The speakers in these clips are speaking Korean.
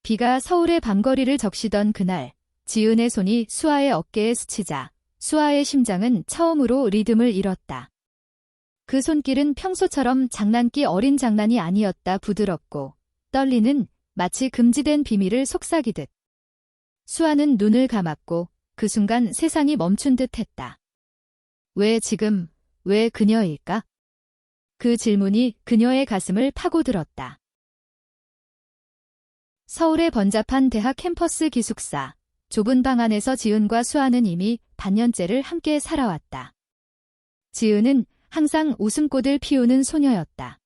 비가 서울의 밤거리를 적시던 그날, 지은의 손이 수아의 어깨에 스치자 수아의 심장은 처음으로 리듬을 잃었다. 그 손길은 평소처럼 장난기 어린 장난이 아니었다. 부드럽고 떨리는 마치 금지된 비밀을 속삭이듯. 수아는 눈을 감았고 그 순간 세상이 멈춘 듯 했다. 왜 지금, 왜 그녀일까? 그 질문이 그녀의 가슴을 파고들었다. 서울의 번잡한 대학 캠퍼스 기숙사. 좁은 방 안에서 지은과 수아는 이미 반년째를 함께 살아왔다. 지은은 항상 웃음꽃을 피우는 소녀였다.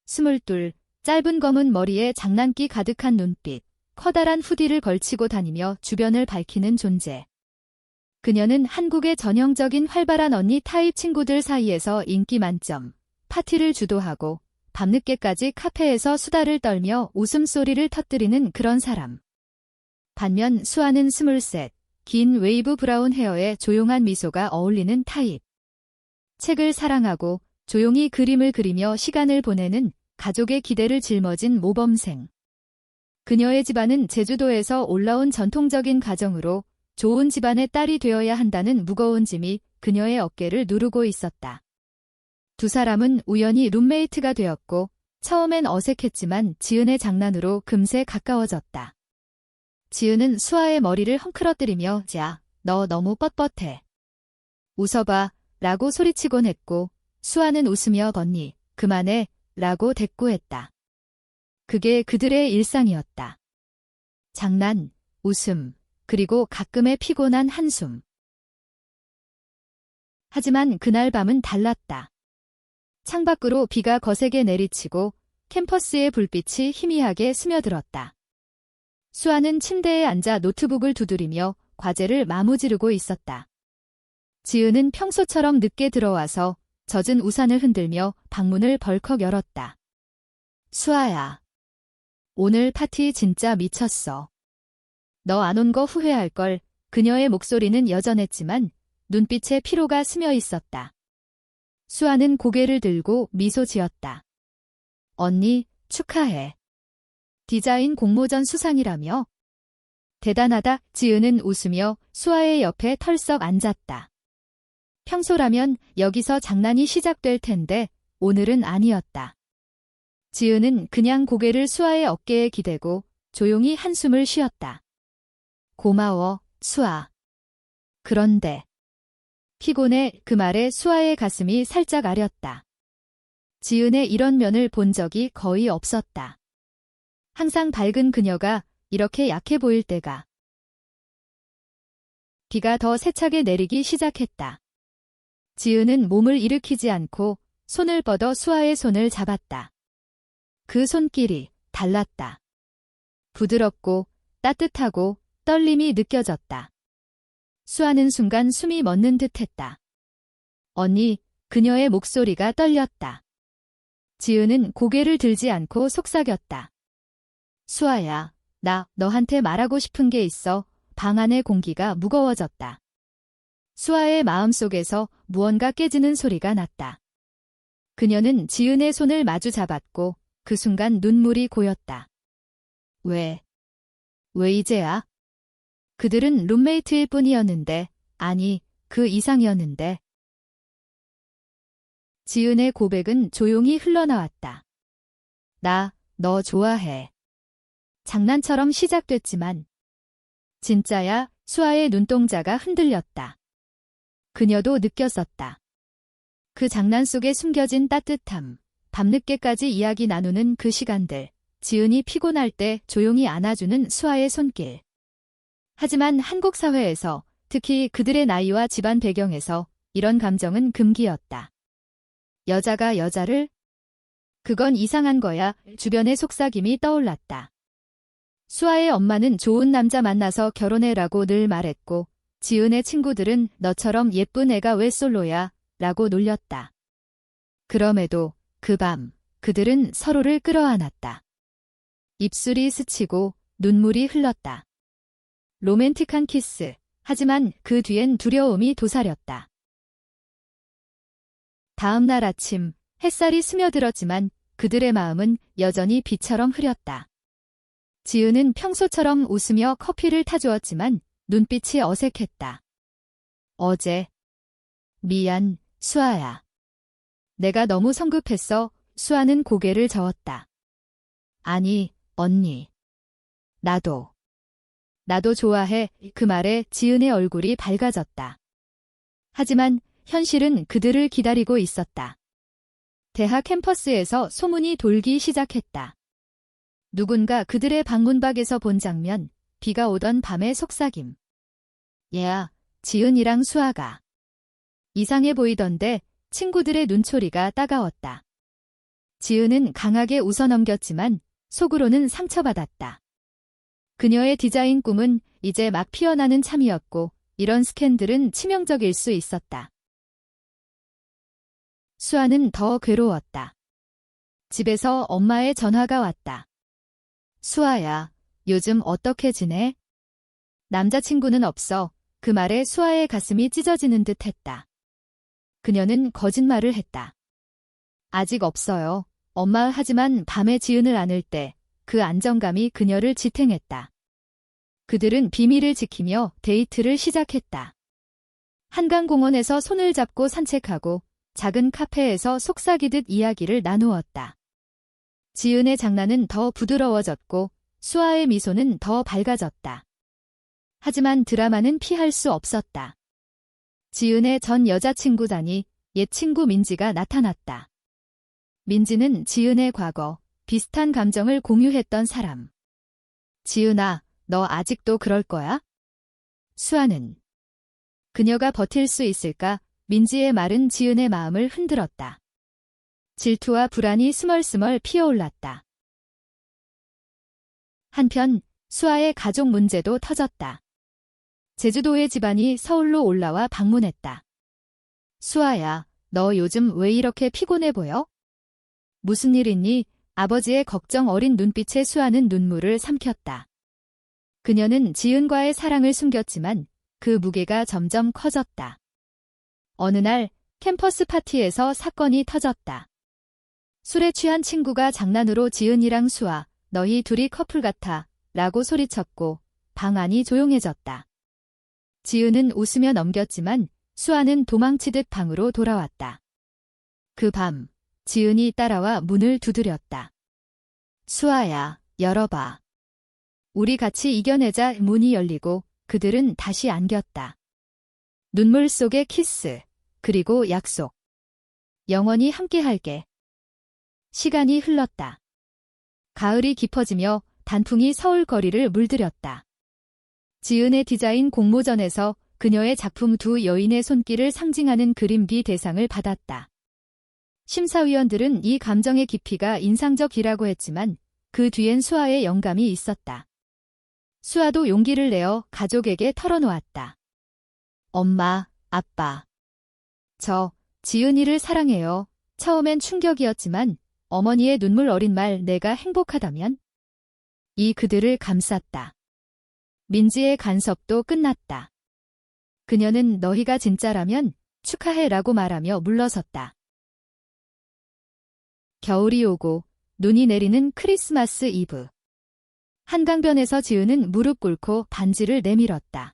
22, 짧은 검은 머리에 장난기 가득한 눈빛, 커다란 후디를 걸치고 다니며 주변을 밝히는 존재. 그녀는 한국의 전형적인 활발한 언니 타입 친구들 사이에서 인기 만점, 파티를 주도하고 밤늦게까지 카페에서 수다를 떨며 웃음소리를 터뜨리는 그런 사람. 반면 수아는 23, 긴 웨이브 브라운 헤어에 조용한 미소가 어울리는 타입. 책을 사랑하고 조용히 그림을 그리며 시간을 보내는 가족의 기대를 짊어진 모범생. 그녀의 집안은 제주도에서 올라온 전통적인 가정으로 좋은 집안의 딸이 되어야 한다는 무거운 짐이 그녀의 어깨를 누르고 있었다. 두 사람은 우연히 룸메이트가 되었고 처음엔 어색했지만 지은의 장난으로 금세 가까워졌다. 지은은 수아의 머리를 헝클어뜨리며 자, 너 너무 뻣뻣해. 웃어봐 라고 소리치곤 했고 수아는 웃으며 언니, 그만해 라고 대꾸했다. 그게 그들의 일상이었다. 장난, 웃음, 그리고 가끔의 피곤한 한숨. 하지만 그날 밤은 달랐다. 창밖으로 비가 거세게 내리치고 캠퍼스의 불빛이 희미하게 스며들었다. 수아는 침대에 앉아 노트북을 두드리며 과제를 마무지르고 있었다. 지은은 평소처럼 늦게 들어와서 젖은 우산을 흔들며 방문을 벌컥 열었다. 수아야. 오늘 파티 진짜 미쳤어. 너 안 온 거 후회할걸. 그녀의 목소리는 여전했지만 눈빛에 피로가 스며 있었다. 수아는 고개를 들고 미소 지었다. 언니, 축하해. 디자인 공모전 수상이라며? 대단하다. 지은은 웃으며 수아의 옆에 털썩 앉았다. 평소라면 여기서 장난이 시작될 텐데 오늘은 아니었다. 지은은 그냥 고개를 수아의 어깨에 기대고 조용히 한숨을 쉬었다. 고마워, 수아. 그런데 피곤해. 그 말에 수아의 가슴이 살짝 아렸다. 지은의 이런 면을 본 적이 거의 없었다. 항상 밝은 그녀가 이렇게 약해 보일 때가. 비가 더 세차게 내리기 시작했다. 지은은 몸을 일으키지 않고 손을 뻗어 수아의 손을 잡았다. 그 손길이 달랐다. 부드럽고 따뜻하고 떨림이 느껴졌다. 수아는 순간 숨이 멎는 듯했다. 언니, 그녀의 목소리가 떨렸다. 지은은 고개를 들지 않고 속삭였다. 수아야, 나 너한테 말하고 싶은 게 있어. 방 안의 공기가 무거워졌다. 수아의 마음속에서 무언가 깨지는 소리가 났다. 그녀는 지은의 손을 마주 잡았고 그 순간 눈물이 고였다. 왜 이제야? 그들은 룸메이트일 뿐이었는데, 아니, 그 이상이었는데. 지은의 고백은 조용히 흘러나왔다. 나, 너 좋아해. 장난처럼 시작됐지만. 진짜야. 수아의 눈동자가 흔들렸다. 그녀도 느꼈었다. 그 장난 속에 숨겨진 따뜻함, 밤늦게까지 이야기 나누는 그 시간들, 지은이 피곤할 때 조용히 안아주는 수아의 손길. 하지만 한국 사회에서, 특히 그들의 나이와 집안 배경에서 이런 감정은 금기였다. 여자가 여자를? 그건 이상한 거야. 주변의 속삭임이 떠올랐다. 수아의 엄마는 좋은 남자 만나서 결혼해라고 늘 말했고 지은의 친구들은 너처럼 예쁜 애가 왜 솔로야? 라고 놀렸다. 그럼에도 그 밤 그들은 서로를 끌어안았다. 입술이 스치고 눈물이 흘렀다. 로맨틱한 키스. 하지만 그 뒤엔 두려움이 도사렸다. 다음 날 아침 햇살이 스며들었지만 그들의 마음은 여전히 비처럼 흐렸다. 지은은 평소처럼 웃으며 커피를 타주었지만 눈빛이 어색했다. 어제. 미안, 수아야. 내가 너무 성급했어. 수아는 고개를 저었다. 아니, 언니. 나도 좋아해. 그 말에 지은의 얼굴이 밝아졌다. 하지만 현실은 그들을 기다리고 있었다. 대학 캠퍼스에서 소문이 돌기 시작했다. 누군가 그들의 방문박에서 본 장면, 비가 오던 밤의 속삭임. 얘야, 지은이랑 수아가. 이상해 보이던데 친구들의 눈초리가 따가웠다. 지은은 강하게 웃어넘겼지만 속으로는 상처받았다. 그녀의 디자인 꿈은 이제 막 피어나는 참이었고 이런 스캔들은 치명적일 수 있었다. 수아는 더 괴로웠다. 집에서 엄마의 전화가 왔다. 수아야, 요즘 어떻게 지내? 남자친구는 없어. 그 말에 수아의 가슴이 찢어지는 듯 했다. 그녀는 거짓말을 했다. 아직 없어요. 엄마. 하지만 밤에 지은을 안을 때 그 안정감이 그녀를 지탱했다. 그들은 비밀을 지키며 데이트를 시작했다. 한강공원에서 손을 잡고 산책하고 작은 카페에서 속삭이듯 이야기를 나누었다. 지은의 장난은 더 부드러워졌고 수아의 미소는 더 밝아졌다. 하지만 드라마는 피할 수 없었다. 지은의 전 여자친구다니 옛 친구 민지가 나타났다. 민지는 지은의 과거, 비슷한 감정을 공유했던 사람. 지은아, 너 아직도 그럴 거야? 수아는. 그녀가 버틸 수 있을까? 민지의 말은 지은의 마음을 흔들었다. 질투와 불안이 스멀스멀 피어올랐다. 한편 수아의 가족 문제도 터졌다. 제주도의 집안이 서울로 올라와 방문했다. 수아야, 너 요즘 왜 이렇게 피곤해 보여? 무슨 일 있니? 아버지의 걱정 어린 눈빛에 수아는 눈물을 삼켰다. 그녀는 지은과의 사랑을 숨겼지만 그 무게가 점점 커졌다. 어느 날 캠퍼스 파티에서 사건이 터졌다. 술에 취한 친구가 장난으로 지은이랑 수아, 너희 둘이 커플 같아 라고 소리쳤고 방 안이 조용해졌다. 지은은 웃으며 넘겼지만 수아는 도망치듯 방으로 돌아왔다. 그 밤 지은이 따라와 문을 두드렸다. 수아야, 열어봐. 우리 같이 이겨내자. 문이 열리고 그들은 다시 안겼다. 눈물 속의 키스, 그리고 약속. 영원히 함께할게. 시간이 흘렀다. 가을이 깊어지며 단풍이 서울 거리를 물들였다. 지은의 디자인 공모전에서 그녀의 작품 두 여인의 손길을 상징하는 그림비 대상을 받았다. 심사위원들은 이 감정의 깊이가 인상적이라고 했지만 그 뒤엔 수아의 영감이 있었다. 수아도 용기를 내어 가족에게 털어놓았다. 엄마, 아빠. 저, 지은이를 사랑해요. 처음엔 충격이었지만 어머니의 눈물 어린 말 내가 행복하다면? 이 그들을 감쌌다. 민지의 간섭도 끝났다. 그녀는 너희가 진짜라면 축하해 라고 말하며 물러섰다. 겨울이 오고 눈이 내리는 크리스마스 이브. 한강변에서 지은은 무릎 꿇고 반지를 내밀었다.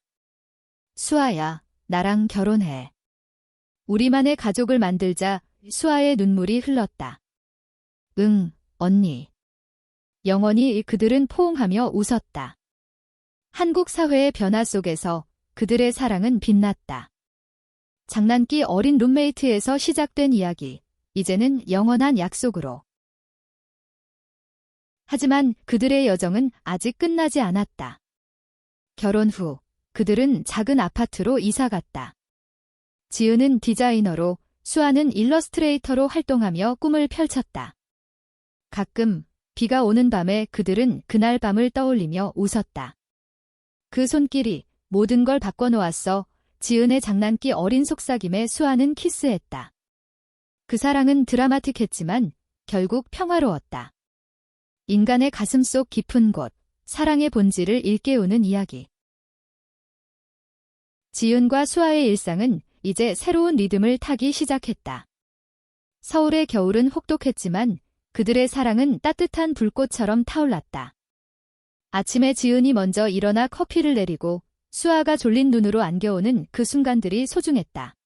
수아야, 나랑 결혼해. 우리만의 가족을 만들자. 수아의 눈물이 흘렀다. 응, 언니. 영원히. 그들은 포옹하며 웃었다. 한국 사회의 변화 속에서 그들의 사랑은 빛났다. 장난기 어린 룸메이트에서 시작된 이야기, 이제는 영원한 약속으로. 하지만 그들의 여정은 아직 끝나지 않았다. 결혼 후 그들은 작은 아파트로 이사갔다. 지은은 디자이너로, 수아는 일러스트레이터로 활동하며 꿈을 펼쳤다. 가끔 비가 오는 밤에 그들은 그날 밤을 떠올리며 웃었다. 그 손길이 모든 걸 바꿔놓았어. 지은의 장난기 어린 속삭임에 수아는 키스했다. 그 사랑은 드라마틱했지만 결국 평화로웠다. 인간의 가슴속 깊은 곳, 사랑의 본질을 일깨우는 이야기. 지은과 수아의 일상은 이제 새로운 리듬을 타기 시작했다. 서울의 겨울은 혹독했지만 그들의 사랑은 따뜻한 불꽃처럼 타올랐다. 아침에 지은이 먼저 일어나 커피를 내리고 수아가 졸린 눈으로 안겨오는 그 순간들이 소중했다.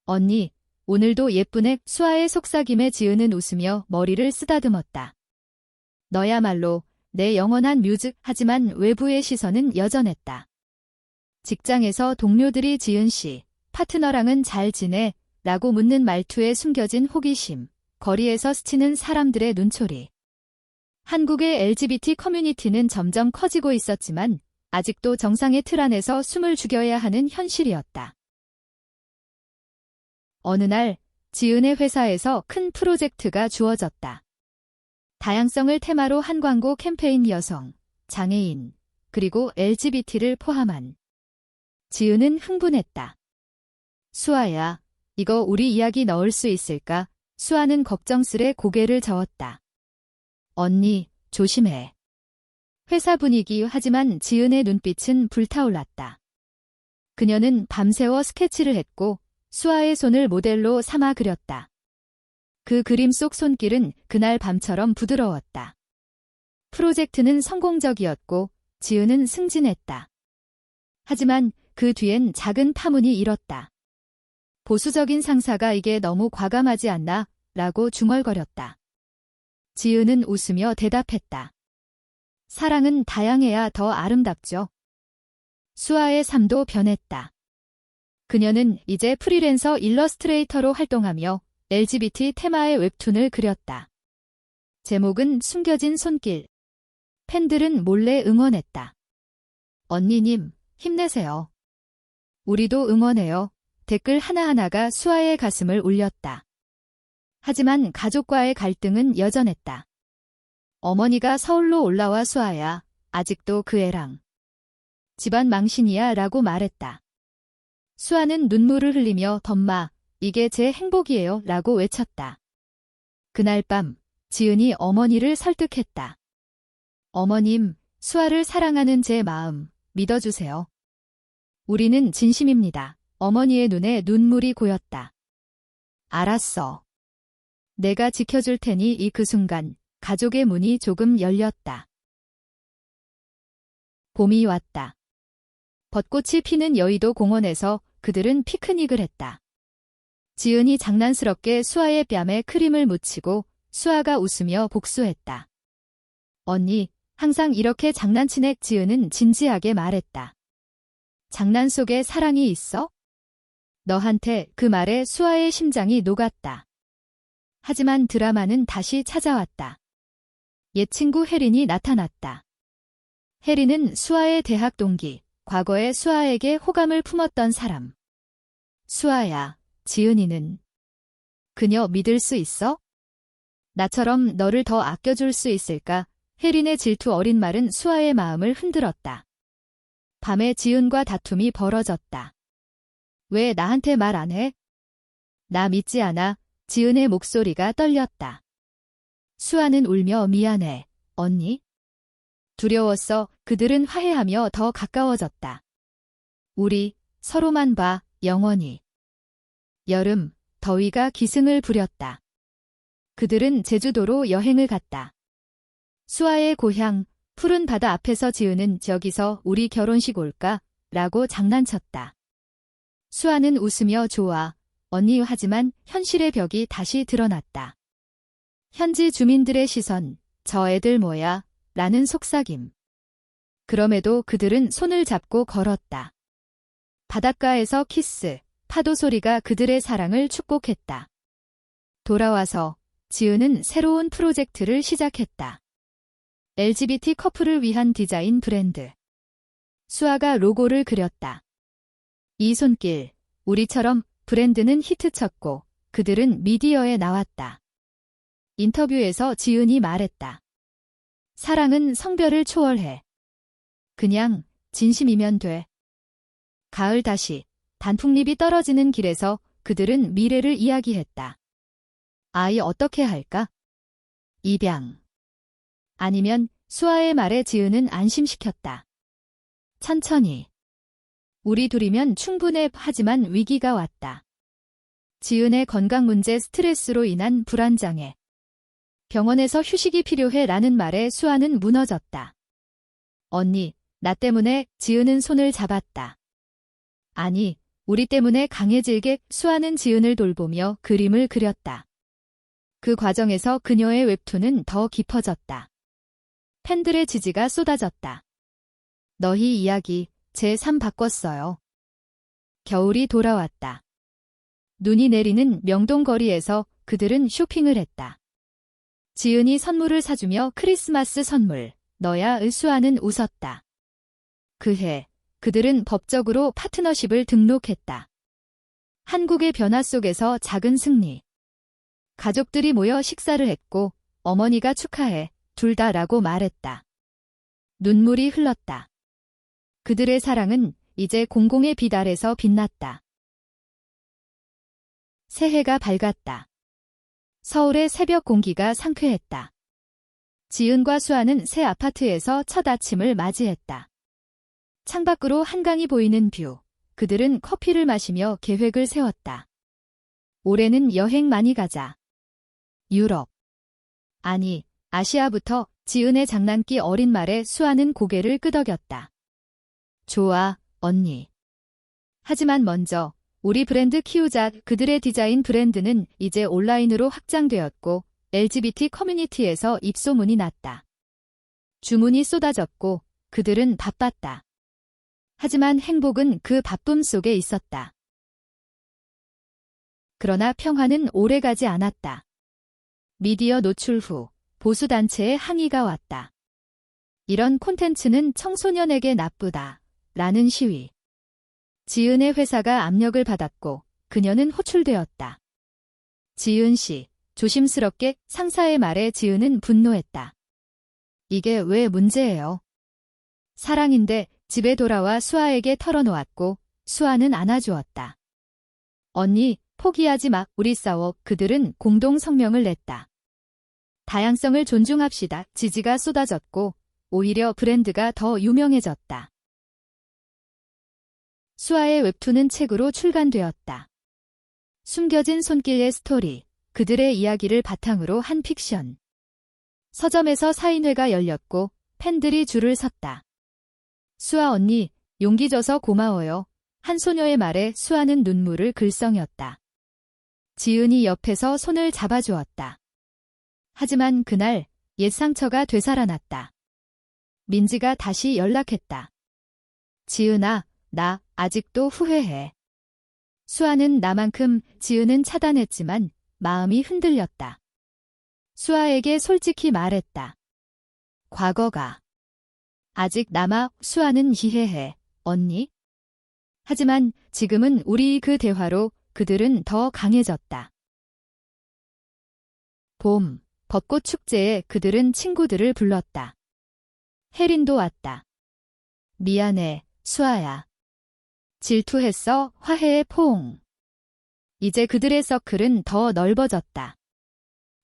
언니, 오늘도 예쁘네. 수아의 속삭임에 지은은 웃으며 머리를 쓰다듬었다. 너야말로 내 영원한 뮤즈. 하지만 외부의 시선은 여전했다. 직장에서 동료들이 지은 씨, 파트너랑은 잘 지내? 라고 묻는 말투에 숨겨진 호기심, 거리에서 스치는 사람들의 눈초리. 한국의 LGBT 커뮤니티는 점점 커지고 있었지만 아직도 정상의 틀 안에서 숨을 죽여야 하는 현실이었다. 어느 날 지은의 회사에서 큰 프로젝트가 주어졌다. 다양성을 테마로 한 광고 캠페인 여성, 장애인, 그리고 LGBT를 포함한. 지은은 흥분했다. 수아야, 이거 우리 이야기 넣을 수 있을까? 수아는 걱정스레 고개를 저었다. 언니, 조심해. 회사 분위기. 하지만 지은의 눈빛은 불타올랐다. 그녀는 밤새워 스케치를 했고 수아의 손을 모델로 삼아 그렸다. 그 그림 속 손길은 그날 밤처럼 부드러웠다. 프로젝트는 성공적이었고 지은은 승진했다. 하지만 그 뒤엔 작은 파문이 일었다. 보수적인 상사가 이게 너무 과감하지 않나? 라고 중얼거렸다. 지은은 웃으며 대답했다. 사랑은 다양해야 더 아름답죠. 수아의 삶도 변했다. 그녀는 이제 프리랜서 일러스트레이터로 활동하며 LGBT 테마의 웹툰을 그렸다. 제목은 숨겨진 손길. 팬들은 몰래 응원했다. 언니님, 힘내세요. 우리도 응원해요. 댓글 하나하나가 수아의 가슴을 울렸다. 하지만 가족과의 갈등은 여전했다. 어머니가 서울로 올라와 수아야, 아직도 그 애랑. 집안 망신이야 라고 말했다. 수아는 눈물을 흘리며 덤마, 이게 제 행복이에요 라고 외쳤다. 그날 밤 지은이 어머니를 설득했다. 어머님, 수아를 사랑하는 제 마음 믿어주세요. 우리는 진심입니다. 어머니의 눈에 눈물이 고였다. 알았어. 내가 지켜줄 테니. 이 그 순간 가족의 문이 조금 열렸다. 봄이 왔다. 벚꽃이 피는 여의도 공원에서 그들은 피크닉을 했다. 지은이 장난스럽게 수아의 뺨에 크림을 묻히고 수아가 웃으며 복수했다. 언니, 항상 이렇게 장난치네. 지은은 진지하게 말했다. 장난 속에 사랑이 있어? 너한테. 그 말에 수아의 심장이 녹았다. 하지만 드라마는 다시 찾아왔다. 옛 친구 혜린이 나타났다. 혜린은 수아의 대학 동기, 과거에 수아에게 호감을 품었던 사람. 수아야, 지은이는. 그녀 믿을 수 있어? 나처럼 너를 더 아껴줄 수 있을까? 혜린의 질투 어린 말은 수아의 마음을 흔들었다. 밤에 지은과 다툼이 벌어졌다. 왜 나한테 말 안 해? 나 믿지 않아. 지은의 목소리가 떨렸다. 수아는 울며 미안해, 언니. 두려웠어. 그들은 화해하며 더 가까워졌다. 우리 서로만 봐, 영원히. 여름, 더위가 기승을 부렸다. 그들은 제주도로 여행을 갔다. 수아의 고향, 푸른 바다 앞에서 지은은 저기서 우리 결혼식 올까? 라고 장난쳤다. 수아는 웃으며 좋아, 언니. 하지만 현실의 벽이 다시 드러났다. 현지 주민들의 시선, 저 애들 뭐야? 라는 속삭임. 그럼에도 그들은 손을 잡고 걸었다. 바닷가에서 키스, 파도 소리가 그들의 사랑을 축복했다. 돌아와서 지은은 새로운 프로젝트를 시작했다. LGBT 커플을 위한 디자인 브랜드. 수아가 로고를 그렸다. 이 손길, 우리처럼. 브랜드는 히트쳤고 그들은 미디어에 나왔다. 인터뷰에서 지은이 말했다. 사랑은 성별을 초월해. 그냥 진심이면 돼. 가을 다시 단풍잎이 떨어지는 길에서 그들은 미래를 이야기했다. 아이 어떻게 할까? 입양. 아니면. 수아의 말에 지은은 안심시켰다. 천천히. 우리 둘이면 충분해. 하지만 위기가 왔다. 지은의 건강 문제, 스트레스로 인한 불안장애. 병원에서 휴식이 필요해 라는 말에 수아는 무너졌다. 언니, 나 때문에 지은은 손을 잡았다. 아니, 우리 때문에 강해질게 수아는 지은을 돌보며 그림을 그렸다. 그 과정에서 그녀의 웹툰은 더 깊어졌다. 팬들의 지지가 쏟아졌다. 너희 이야기 제3 바꿨어요. 겨울이 돌아왔다. 눈이 내리는 명동 거리에서 그들은 쇼핑을 했다. 지은이 선물을 사주며 크리스마스 선물, 너야 수아는 웃었다. 그해 그들은 법적으로 파트너십을 등록했다. 한국의 변화 속에서 작은 승리. 가족들이 모여 식사를 했고 어머니가 축하해 둘 다라고 말했다. 눈물이 흘렀다. 그들의 사랑은 이제 공공의 빛 아래서 빛났다. 새해가 밝았다. 서울의 새벽 공기가 상쾌했다. 지은과 수아는 새 아파트에서 첫 아침을 맞이했다. 창밖으로 한강이 보이는 뷰. 그들은 커피를 마시며 계획을 세웠다. 올해는 여행 많이 가자. 유럽. 아니, 아시아부터. 지은의 장난기 어린 말에 수아는 고개를 끄덕였다. 좋아, 언니. 하지만 먼저 우리 브랜드 키우자. 그들의 디자인 브랜드는 이제 온라인으로 확장되었고 LGBT 커뮤니티에서 입소문이 났다. 주문이 쏟아졌고 그들은 바빴다. 하지만 행복은 그 바쁨 속에 있었다. 그러나 평화는 오래가지 않았다. 미디어 노출 후 보수단체의 항의가 왔다. 이런 콘텐츠는 청소년에게 나쁘다. 라는 시위. 지은의 회사가 압력을 받았고 그녀는 호출되었다. 지은 씨, 조심스럽게 상사의 말에 지은은 분노했다. 이게 왜 문제예요? 사랑인데 집에 돌아와 수아에게 털어놓았고 수아는 안아주었다. 언니, 포기하지 마. 우리 싸워. 그들은 공동 성명을 냈다. 다양성을 존중합시다. 지지가 쏟아졌고 오히려 브랜드가 더 유명해졌다. 수아의 웹툰은 책으로 출간되었다. 숨겨진 손길의 스토리, 그들의 이야기를 바탕으로 한 픽션. 서점에서 사인회가 열렸고 팬들이 줄을 섰다. 수아 언니, 용기 줘서 고마워요. 한 소녀의 말에 수아는 눈물을 글썽였다. 지은이 옆에서 손을 잡아주었다. 하지만 그날 옛 상처가 되살아났다. 민지가 다시 연락했다. 지은아, 나 아직도 후회해. 수아는 나만큼 지은은 차단했지만 마음이 흔들렸다. 수아에게 솔직히 말했다. 과거가 아직 남아. 수아는 이해해, 언니. 하지만 지금은 우리 그 대화로 그들은 더 강해졌다. 봄, 벚꽃 축제에 그들은 친구들을 불렀다. 혜린도 왔다. 미안해, 수아야. 질투했어. 화해의 포옹. 이제 그들의 서클은 더 넓어졌다.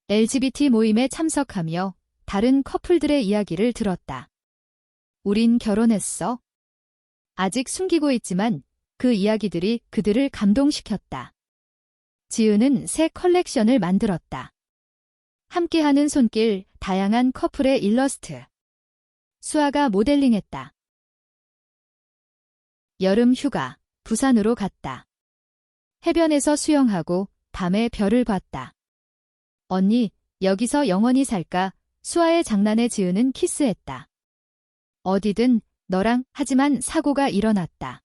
LGBT 모임에 참석하며 다른 커플들의 이야기를 들었다. 우린 결혼했어. 아직 숨기고 있지만 그 이야기들이 그들을 감동시켰다. 지은은 새 컬렉션을 만들었다. 함께하는 손길, 다양한 커플의 일러스트. 수아가 모델링했다. 여름 휴가, 부산으로 갔다. 해변에서 수영하고 밤에 별을 봤다. 언니, 여기서 영원히 살까? 수아의 장난에 지은은 키스했다. 어디든 너랑. 하지만 사고가 일어났다.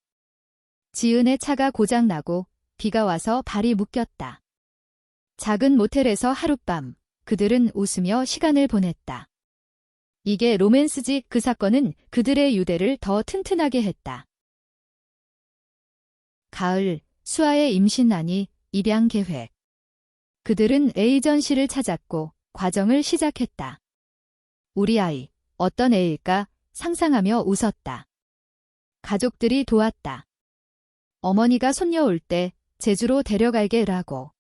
지은의 차가 고장나고 비가 와서 발이 묶였다. 작은 모텔에서 하룻밤 그들은 웃으며 시간을 보냈다. 이게 로맨스지. 그 사건은 그들의 유대를 더 튼튼하게 했다. 가을, 수아의 임신난이 입양 계획. 그들은 에이전시를 찾았고 과정을 시작했다. 우리 아이, 어떤 애일까? 상상하며 웃었다. 가족들이 도왔다. 어머니가 손녀 올 때 제주로 데려갈게라고.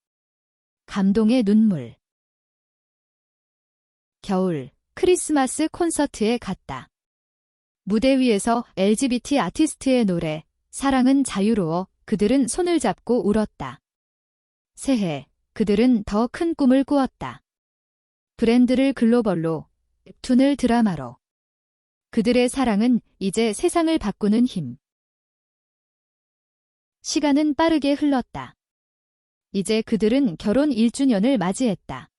감동의 눈물. 겨울, 크리스마스 콘서트에 갔다. 무대 위에서 LGBT 아티스트의 노래, 사랑은 자유로워. 그들은 손을 잡고 울었다. 새해, 그들은 더 큰 꿈을 꾸었다. 브랜드를 글로벌로, 웹툰을 드라마로. 그들의 사랑은 이제 세상을 바꾸는 힘. 시간은 빠르게 흘렀다. 이제 그들은 결혼 1주년을 맞이했다.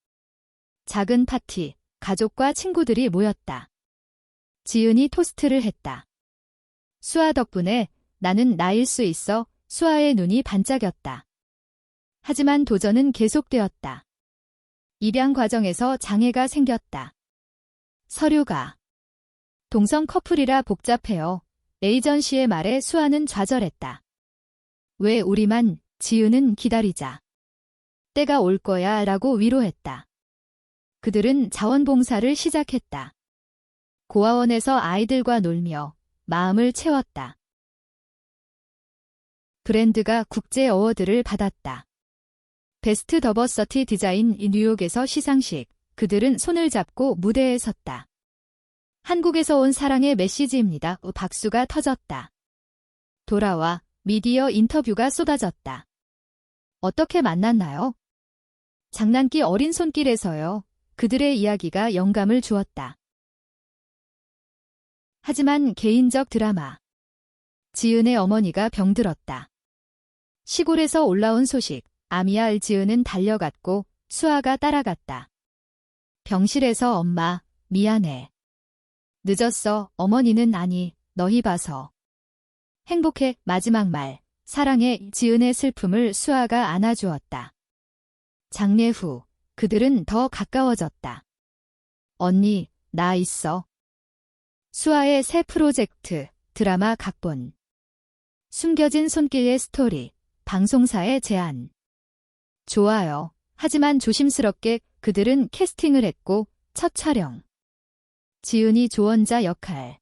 작은 파티, 가족과 친구들이 모였다. 지은이 토스트를 했다. 수아 덕분에 나는 나일 수 있어. 수아의 눈이 반짝였다. 하지만 도전은 계속되었다. 입양 과정에서 장애가 생겼다. 서류가. 동성 커플이라 복잡해요. 에이전시의 말에 수아는 좌절했다. 왜 우리만, 지은은 기다리자. 때가 올 거야 라고 위로했다. 그들은 자원봉사를 시작했다. 고아원에서 아이들과 놀며 마음을 채웠다. 브랜드가 국제 어워드를 받았다. 베스트 더버서티 디자인 뉴욕에서 시상식. 그들은 손을 잡고 무대에 섰다. 한국에서 온 사랑의 메시지입니다. 박수가 터졌다. 돌아와 미디어 인터뷰가 쏟아졌다. 어떻게 만났나요? 장난기 어린 손길에서요. 그들의 이야기가 영감을 주었다. 하지만 개인적 드라마. 지은의 어머니가 병들었다. 시골에서 올라온 소식. 아미알 지은은 달려갔고 수아가 따라갔다. 병실에서 엄마, 미안해. 늦었어. 어머니는 아니, 너희 봐서. 행복해. 마지막 말. 사랑해. 지은의 슬픔을 수아가 안아주었다. 장례 후 그들은 더 가까워졌다. 언니, 나 있어. 수아의 새 프로젝트, 드라마 각본. 숨겨진 손길의 스토리, 방송사의 제안. 좋아요. 하지만 조심스럽게 그들은 캐스팅을 했고 첫 촬영. 지은이 조언자 역할.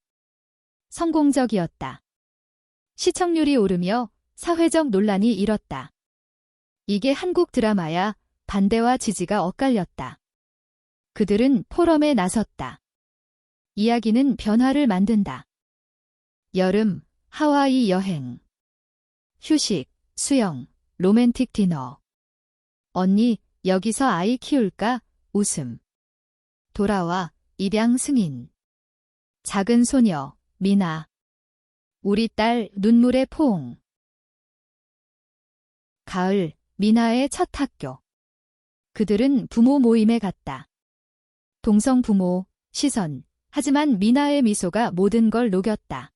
성공적이었다. 시청률이 오르며 사회적 논란이 일었다. 이게 한국 드라마야. 반대와 지지가 엇갈렸다. 그들은 포럼에 나섰다. 이야기는 변화를 만든다. 여름, 하와이 여행. 휴식, 수영, 로맨틱 디너. 언니, 여기서 아이 키울까? 웃음. 돌아와, 입양 승인. 작은 소녀, 미나. 우리 딸, 눈물의 포옹. 가을, 미나의 첫 학교. 그들은 부모 모임에 갔다. 동성 부모, 시선. 하지만 미나의 미소가 모든 걸 녹였다.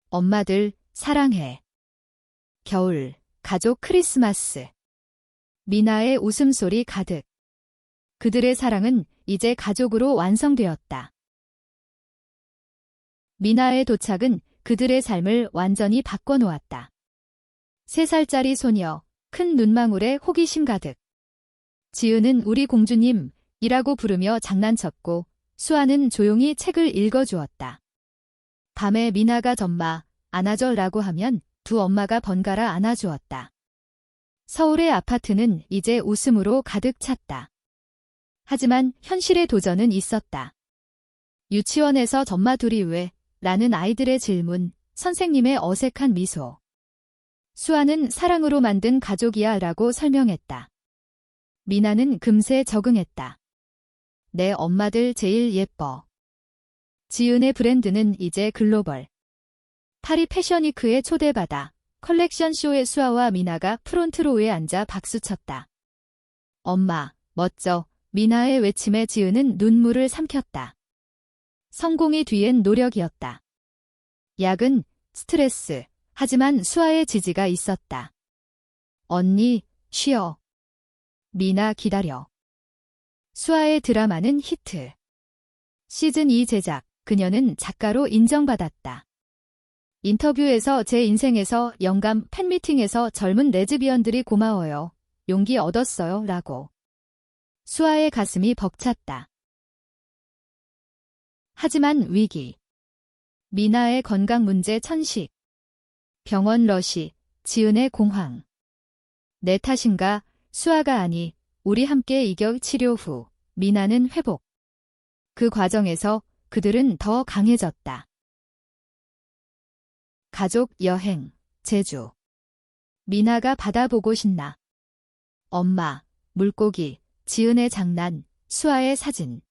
엄마들, 사랑해. 겨울, 가족 크리스마스. 미나의 웃음소리 가득. 그들의 사랑은 이제 가족으로 완성되었다. 미나의 도착은 그들의 삶을 완전히 바꿔놓았다. 3살짜리 소녀, 큰 눈망울에 호기심 가득. 지은은 우리 공주님이라고 부르며 장난쳤고 수아는 조용히 책을 읽어주었다. 밤에 미나가 덤마, 안아줘라고 하면 두 엄마가 번갈아 안아주었다. 서울의 아파트는 이제 웃음으로 가득 찼다. 하지만 현실의 도전은 있었다. 유치원에서 덤마 둘이 왜? 라는 아이들의 질문, 선생님의 어색한 미소. 수아는 사랑으로 만든 가족이야 라고 설명했다. 미나는 금세 적응했다. 내 엄마들 제일 예뻐. 지은의 브랜드는 이제 글로벌. 파리 패션위크에 초대받아 컬렉션 쇼에 수아와 미나가 프론트로우에 앉아 박수쳤다. 엄마, 멋져. 미나의 외침에 지은은 눈물을 삼켰다. 성공이 뒤엔 노력이었다. 야근, 스트레스. 하지만 수아의 지지가 있었다. 언니, 쉬어. 미나 기다려. 수아의 드라마는 히트. 시즌2 제작, 그녀는 작가로 인정받았다. 인터뷰에서 제 인생에서 영감 팬미팅에서 젊은 레즈비언들이 고마워요. 용기 얻었어요. 라고. 수아의 가슴이 벅찼다. 하지만 위기. 미나의 건강 문제 천식. 병원 러시, 지은의 공황. 내 탓인가? 수아가 아니, 우리 함께 이겨. 치료 후, 미나는 회복. 그 과정에서 그들은 더 강해졌다. 가족 여행, 제주. 미나가 바다 보고 신나. 엄마, 물고기, 지은의 장난, 수아의 사진.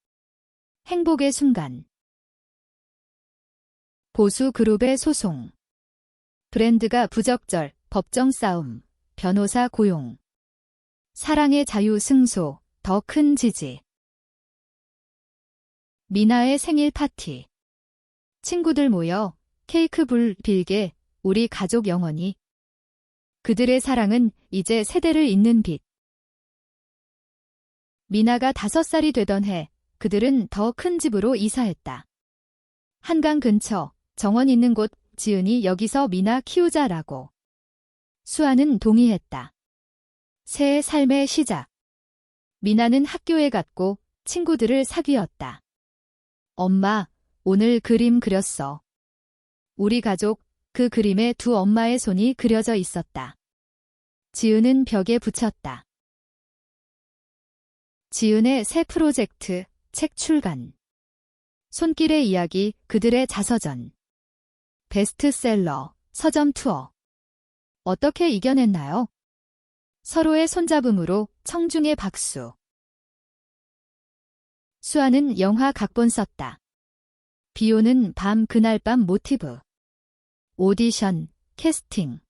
행복의 순간. 보수 그룹의 소송. 브랜드가 부적절, 법정 싸움, 변호사 고용. 사랑의 자유 승소, 더 큰 지지. 미나의 생일 파티. 친구들 모여 케이크 불 빌게 우리 가족 영원히. 그들의 사랑은 이제 세대를 잇는 빛. 미나가 5살이 되던 해 그들은 더 큰 집으로 이사했다. 한강 근처 정원 있는 곳. 지은이 여기서 미나 키우자라고. 수아는 동의했다. 새의 삶의 시작. 미나는 학교에 갔고 친구들을 사귀었다. 엄마, 오늘 그림 그렸어. 우리 가족, 그 그림에 두 엄마의 손이 그려져 있었다. 지은은 벽에 붙였다. 지은의 새 프로젝트, 책 출간. 손길의 이야기, 그들의 자서전. 베스트셀러, 서점 투어. 어떻게 이겨냈나요? 서로의 손잡음으로 청중의 박수. 수아는 영화 각본 썼다. 비오는 밤 그날 밤 모티브. 오디션, 캐스팅.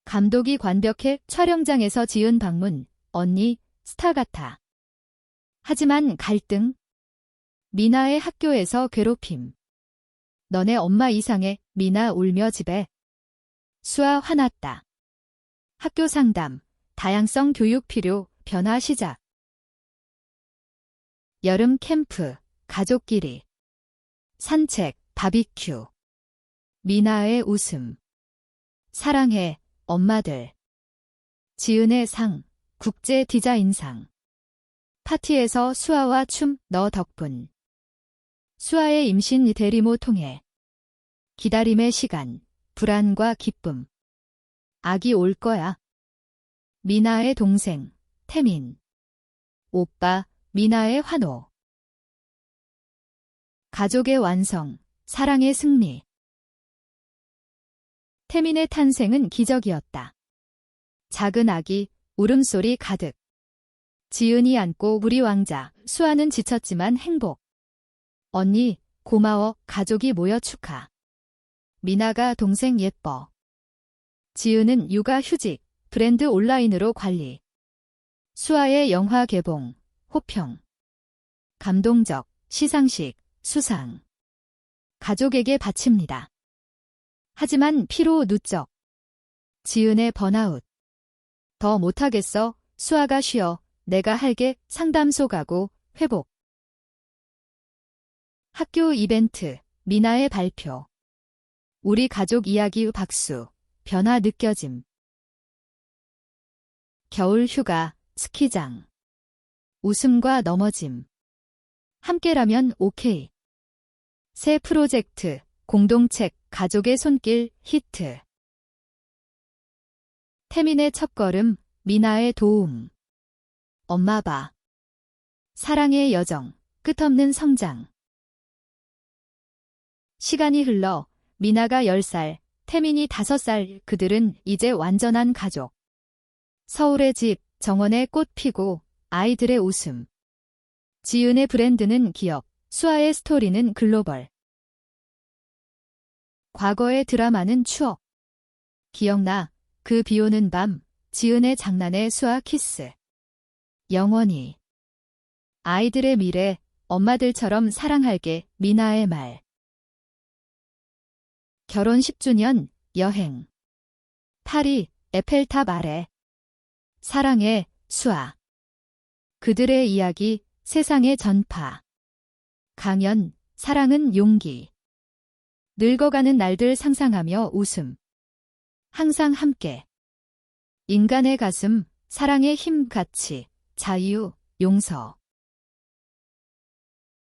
감독이 관벽해 촬영장에서 지은 방문. 언니, 스타 같아. 하지만 갈등. 미나의 학교에서 괴롭힘. 너네 엄마 이상해. 미나 울며 집에. 수아 화났다. 학교 상담, 다양성 교육 필요, 변화 시작. 여름 캠프, 가족끼리. 산책, 바비큐. 미나의 웃음. 사랑해, 엄마들. 지은의 상, 국제 디자인상. 파티에서 수아와 춤, 너 덕분. 수아의 임신 대리모 통해. 기다림의 시간, 불안과 기쁨. 아기 올 거야. 미나의 동생, 태민. 오빠, 미나의 환호. 가족의 완성, 사랑의 승리. 태민의 탄생은 기적이었다. 작은 아기, 울음소리 가득. 지은이 안고 우리 왕자, 수아는 지쳤지만 행복. 언니, 고마워, 가족이 모여 축하. 미나가 동생 예뻐. 지은은 육아 휴직, 브랜드 온라인으로 관리. 수아의 영화 개봉, 호평. 감동적, 시상식, 수상. 가족에게 바칩니다. 하지만 피로 누적. 지은의 번아웃. 더 못하겠어, 수아가 쉬어, 내가 할게, 상담소 가고, 회복. 학교 이벤트, 미나의 발표. 우리 가족 이야기 박수, 변화 느껴짐. 겨울 휴가, 스키장. 웃음과 넘어짐. 함께라면 오케이. 새 프로젝트, 공동책, 가족의 손길, 히트. 태민의 첫걸음, 미나의 도움. 엄마 봐. 사랑의 여정, 끝없는 성장. 시간이 흘러 미나가 10살, 태민이 5살, 그들은 이제 완전한 가족. 서울의 집, 정원에 꽃 피고 아이들의 웃음. 지은의 브랜드는 기업, 수아의 스토리는 글로벌. 과거의 드라마는 추억. 기억나, 그 비오는 밤, 지은의 장난에 수아 키스. 영원히. 아이들의 미래, 엄마들처럼 사랑할게, 미나의 말. 결혼 10주년, 여행. 파리, 에펠탑 아래. 사랑해, 수아. 그들의 이야기, 세상의 전파. 강연, 사랑은 용기. 늙어가는 날들 상상하며 웃음. 항상 함께. 인간의 가슴, 사랑의 힘, 가치, 자유, 용서.